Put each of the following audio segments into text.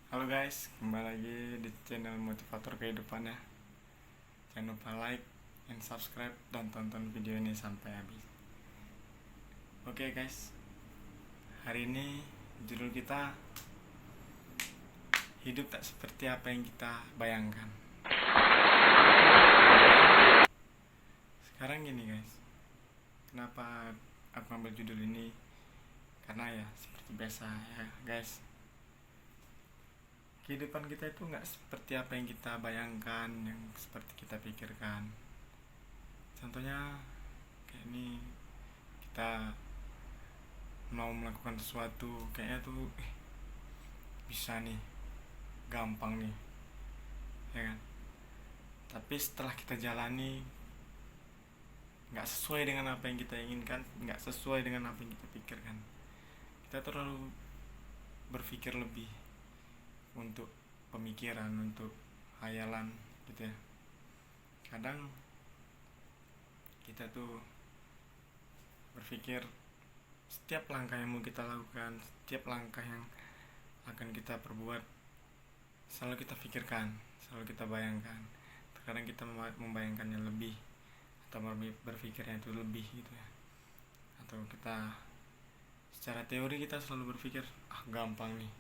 Halo guys, kembali lagi di channel Motivator Kehidupan ya. Jangan lupa like and subscribe dan tonton video ini sampai habis. Oke guys, hari ini judul kita hidup tak seperti apa yang kita bayangkan. Sekarang gini guys, kenapa aku ambil judul ini? Karena ya seperti biasa ya guys, kehidupan kita itu nggak seperti apa yang kita bayangkan, yang seperti kita pikirkan. Contohnya kayak ini, kita mau melakukan sesuatu kayaknya tuh bisa nih, gampang nih, ya kan? Tapi setelah kita jalani nggak sesuai dengan apa yang kita inginkan, nggak sesuai dengan apa yang kita pikirkan. Kita terlalu berpikir lebih untuk pemikiran, untuk hayalan gitu ya. Kadang kita tuh berpikir setiap langkah yang mau kita lakukan, setiap langkah yang akan kita perbuat, selalu kita pikirkan, selalu kita bayangkan. Terkadang kita membayangkannya lebih, atau berpikirnya itu lebih gitu ya. Atau kita secara teori kita selalu berpikir gampang nih,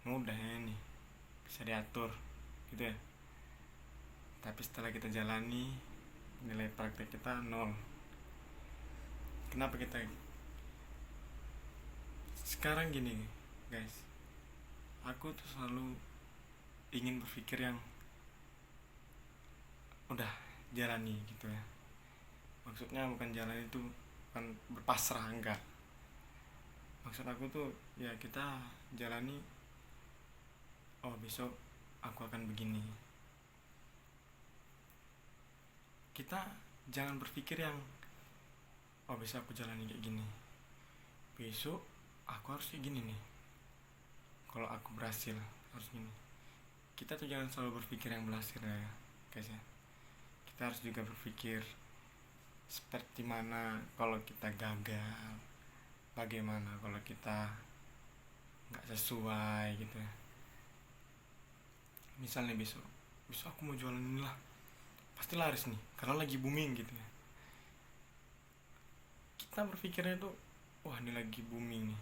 mudah ya nih, bisa diatur gitu ya. Tapi setelah kita jalani, nilai praktek kita nol. Kenapa kita sekarang gini guys, aku tuh selalu ingin berpikir yang udah jalani gitu ya. Maksudnya bukan jalan itu bukan berpasrah, enggak. Maksud aku tuh ya kita jalani, besok aku akan begini. Kita jangan berpikir yang besok aku jalani kayak gini, besok aku harus kayak gini nih, kalau aku berhasil harus gini. Kita tuh jangan selalu berpikir yang berhasil ya guys ya. Kita harus juga berpikir seperti mana kalau kita gagal, bagaimana kalau kita nggak sesuai gitu ya. Misalnya besok aku mau jualan ini lah, pasti laris nih karena lagi booming gitu ya. Kita berpikirnya tuh wah ini lagi booming nih,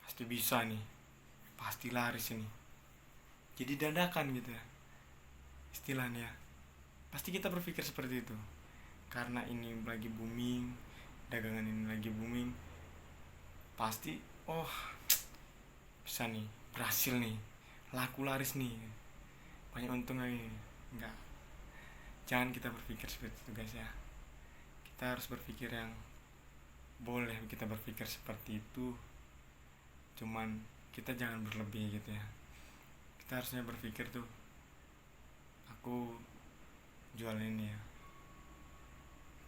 pasti bisa nih, pasti laris ini, jadi dadakan gitu ya istilahnya. Pasti kita berpikir seperti itu karena ini lagi booming, dagangan ini lagi booming, pasti bisa nih, berhasil nih, laku laris nih, banyak untung lagi. Enggak, jangan kita berpikir seperti itu guys ya. Kita harus berpikir yang boleh kita berpikir seperti itu, cuman kita jangan berlebih gitu ya. Kita harusnya berpikir tuh, aku jual ini ya,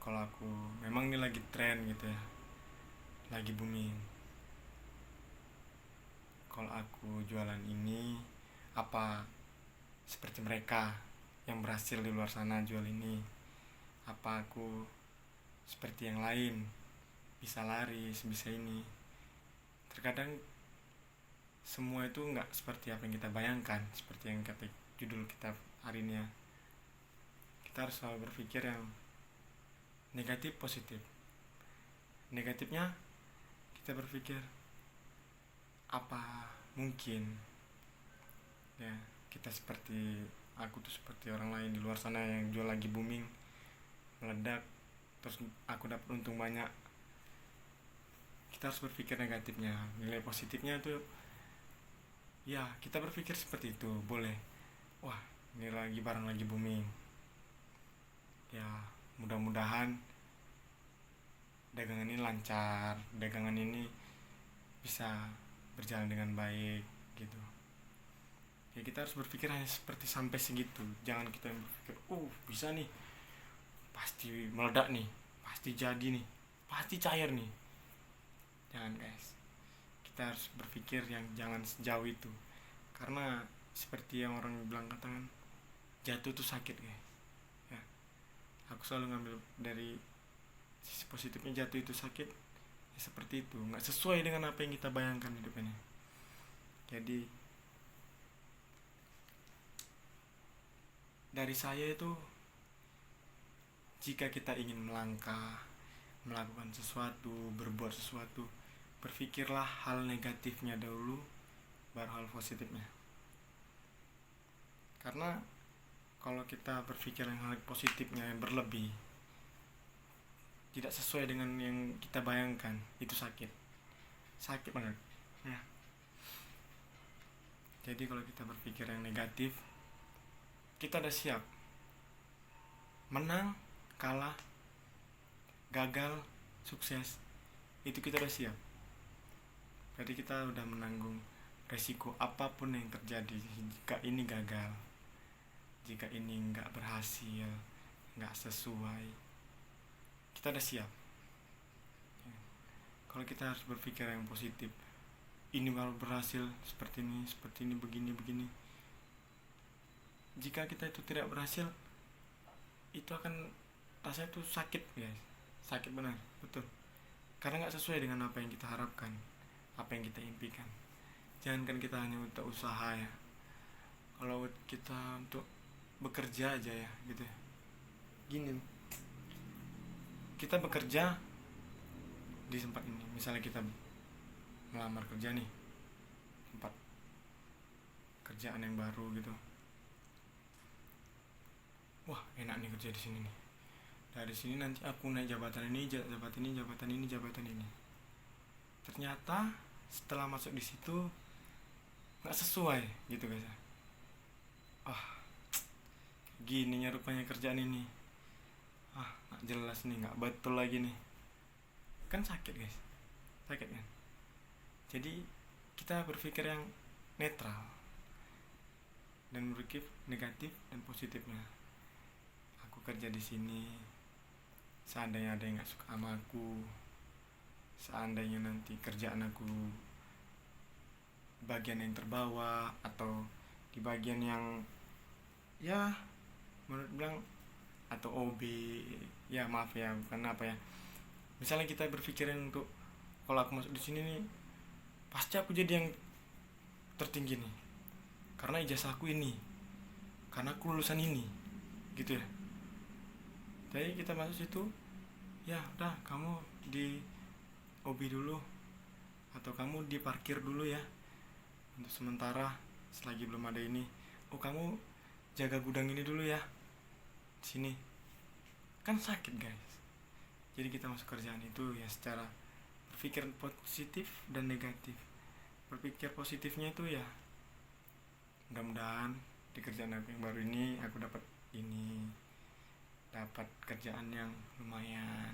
kalau aku memang ini lagi tren gitu ya, lagi booming, kalau aku jualan ini, apa seperti mereka yang berhasil di luar sana jual ini? Apa aku seperti yang lain, bisa laris, bisa ini? Terkadang semua itu nggak seperti apa yang kita bayangkan, seperti yang kata judul kita hari ini ya. Kita harus selalu berpikir yang negatif positif. Negatifnya kita berpikir apa mungkin ya kita seperti aku tuh seperti orang lain di luar sana yang jual lagi booming, meledak, terus aku dapat untung banyak. Kita harus berpikir negatifnya. Nilai positifnya tuh ya kita berpikir seperti itu, boleh. Wah ini lagi barang lagi booming ya, mudah-mudahan dagangan ini lancar, dagangan ini bisa berjalan dengan baik gitu ya. Kita harus berpikir hanya seperti sampai segitu. Jangan kita yang berpikir bisa nih, pasti meledak nih, pasti jadi nih, pasti cair nih. Jangan guys, kita harus berpikir yang jangan sejauh itu. Karena seperti yang orang bilang katakan, jatuh tuh sakit guys ya. Aku selalu ngambil dari sisi positifnya, jatuh itu sakit ya, seperti itu, nggak sesuai dengan apa yang kita bayangkan hidup ini. Jadi dari saya itu, jika kita ingin melangkah, melakukan sesuatu, berbuat sesuatu, berpikirlah hal negatifnya dahulu, baru hal positifnya. Karena kalau kita berpikir yang hal positifnya yang berlebih, tidak sesuai dengan yang kita bayangkan, itu sakit banget ya. Jadi kalau kita berpikir yang negatif, kita udah siap menang, kalah, gagal, sukses, itu kita udah siap. Jadi kita udah menanggung resiko apapun yang terjadi. Jika ini gagal, jika ini nggak berhasil, nggak sesuai, kita udah siap. Kalau kita harus berpikir yang positif, ini baru berhasil, seperti ini, begini. Jika kita itu tidak berhasil, itu akan rasanya itu sakit guys, sakit benar, betul. Karena nggak sesuai dengan apa yang kita harapkan, apa yang kita impikan. Jangankan kita hanya untuk usaha ya, kalau kita untuk bekerja aja ya gitu ya. Gini, kita bekerja di tempat ini, misalnya kita melamar kerja nih, tempat kerjaan yang baru gitu. Wah, enak nih kerja di sini nih. Dari sini nanti aku naik jabatan ini. Ternyata setelah masuk di situ nggak sesuai gitu guys. Gininya rupanya kerjaan ini. Nggak jelas nih, nggak betul lagi nih. Kan sakit guys, sakit kan. Jadi kita berpikir yang netral dan berpikir negatif dan positifnya. Aku kerja di sini, seandainya ada yang nggak suka sama aku, seandainya nanti kerjaan aku bagian yang terbawah atau di bagian yang ya menurut bilang atau OB, ya maaf ya, bukan apa ya. Misalnya kita berpikiran untuk kalau aku masuk di sini nih, pasti aku jadi yang tertinggi nih, karena ijazahku ini, karena aku lulusan ini, gitu ya. Jadi kita masuk situ, ya udah kamu di OB dulu, atau kamu di parkir dulu ya, untuk sementara selagi belum ada ini. Kamu jaga gudang ini dulu ya, sini. Kan sakit guys. Jadi kita masuk kerjaan itu ya secara berpikir positif dan negatif. Berpikir positifnya itu ya, mudah-mudahan di kerjaan aku yang baru ini aku dapat kerjaan yang lumayan,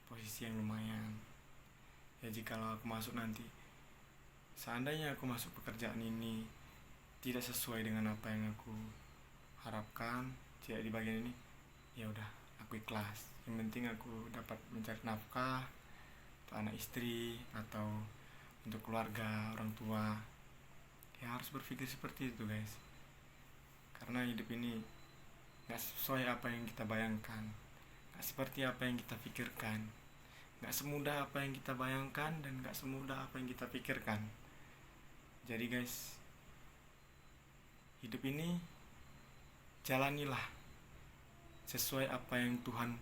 posisi yang lumayan. Ya jikalau aku masuk nanti, seandainya aku masuk pekerjaan ini tidak sesuai dengan apa yang aku harapkan, tidak di bagian ini, ya udah aku ikhlas. Yang penting aku dapat mencari nafkah untuk anak istri atau untuk keluarga, orang tua. Ya harus berpikir seperti itu guys. Karena hidup ini gak sesuai apa yang kita bayangkan, gak seperti apa yang kita pikirkan, gak semudah apa yang kita bayangkan, dan gak semudah apa yang kita pikirkan. Jadi guys, hidup ini jalanilah sesuai apa yang Tuhan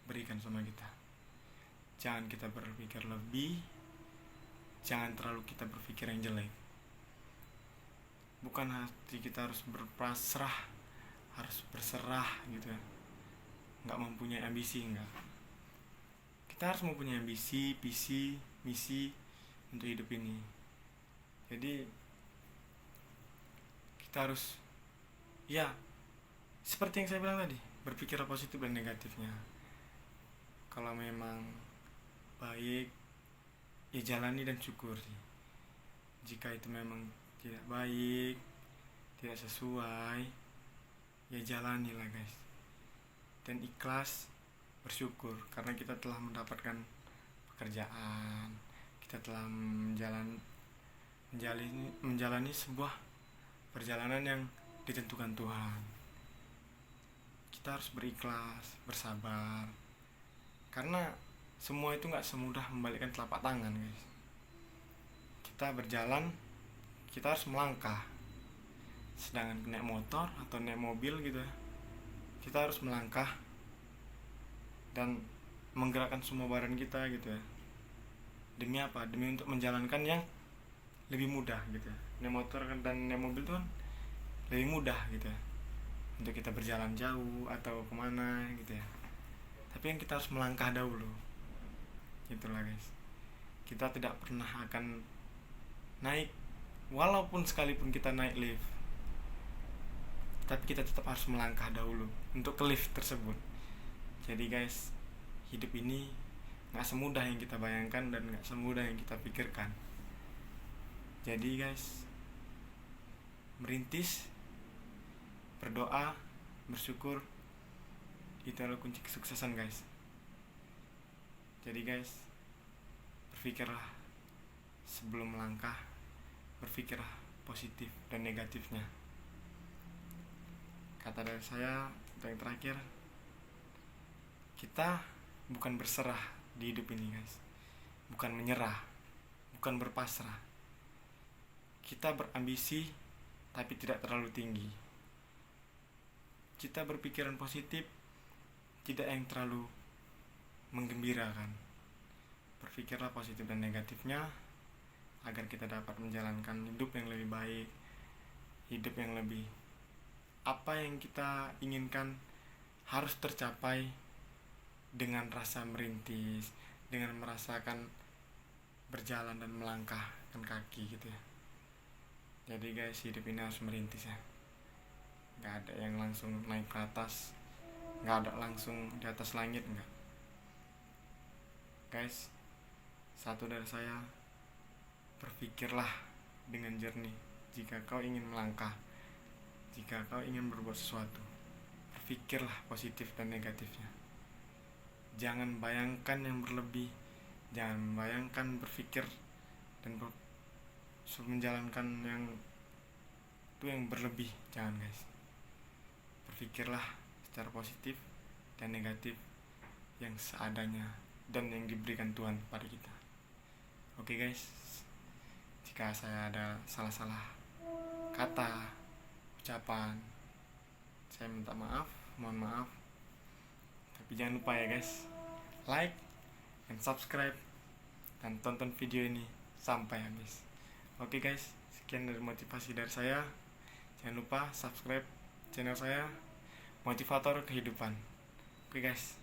berikan sama kita. Jangan kita berpikir lebih, jangan terlalu kita berpikir yang jelek. Bukan hati kita harus berpasrah, harus berserah gitu ya, nggak mempunyai ambisi, enggak. Kita harus mempunyai ambisi, visi, misi untuk hidup ini. Jadi kita harus ya seperti yang saya bilang tadi, berpikir positif dan negatifnya. Kalau memang baik, ya jalani dan syukuri. Jika itu memang tidak baik, tidak sesuai, ya jalanilah guys. Dan ikhlas, bersyukur karena kita telah mendapatkan pekerjaan, kita telah menjalani sebuah perjalanan yang ditentukan Tuhan. Kita harus berikhlas, bersabar, karena semua itu gak semudah membalikkan telapak tangan guys. Kita berjalan, kita harus melangkah. sedangkan naik motor atau naik mobil gitu ya, kita harus melangkah dan menggerakkan semua badan kita gitu ya. Demi apa? Demi untuk menjalankan yang lebih mudah gitu ya. Naik motor dan naik mobil itu kan lebih mudah gitu ya, untuk kita berjalan jauh atau kemana gitu ya. Tapi yang kita harus melangkah dahulu, gitulah guys. Kita tidak pernah akan naik, walaupun sekalipun kita naik lift, tapi kita tetap harus melangkah dahulu untuk ke lift tersebut. Jadi guys, hidup ini gak semudah yang kita bayangkan dan gak semudah yang kita pikirkan. Jadi guys, merintis, berdoa, bersyukur, itu adalah kunci kesuksesan guys. Jadi guys, berpikirlah sebelum melangkah, berpikirlah positif dan negatifnya. Kata dari saya yang terakhir, kita bukan berserah di hidup ini guys, bukan menyerah, bukan berpasrah. Kita berambisi tapi tidak terlalu tinggi. Kita berpikiran positif, tidak yang terlalu menggembirakan. Berpikirlah positif dan negatifnya agar kita dapat menjalankan hidup yang lebih baik, hidup yang lebih, apa yang kita inginkan harus tercapai dengan rasa merintis, dengan merasakan berjalan dan melangkahkan kaki gitu ya. Jadi guys, hidup ini harus merintis ya. Gak ada yang langsung naik ke atas, gak ada langsung di atas langit, enggak. Guys, satu dari saya, berpikirlah dengan jernih jika kau ingin melangkah, jika kau ingin berbuat sesuatu. Berpikirlah positif dan negatifnya. Jangan bayangkan yang berlebih, jangan bayangkan berpikir dan menjalankan yang itu yang berlebih, jangan guys. Berpikirlah secara positif dan negatif yang seadanya dan yang diberikan Tuhan kepada kita. Oke guys, jika saya ada salah-salah kata, ucapan, saya minta maaf, mohon maaf. Tapi jangan lupa ya guys, like dan subscribe dan tonton video ini sampai habis. Oke guys, sekian dari motivasi dari saya. Jangan lupa subscribe channel saya, Motivator Kehidupan. Oke guys.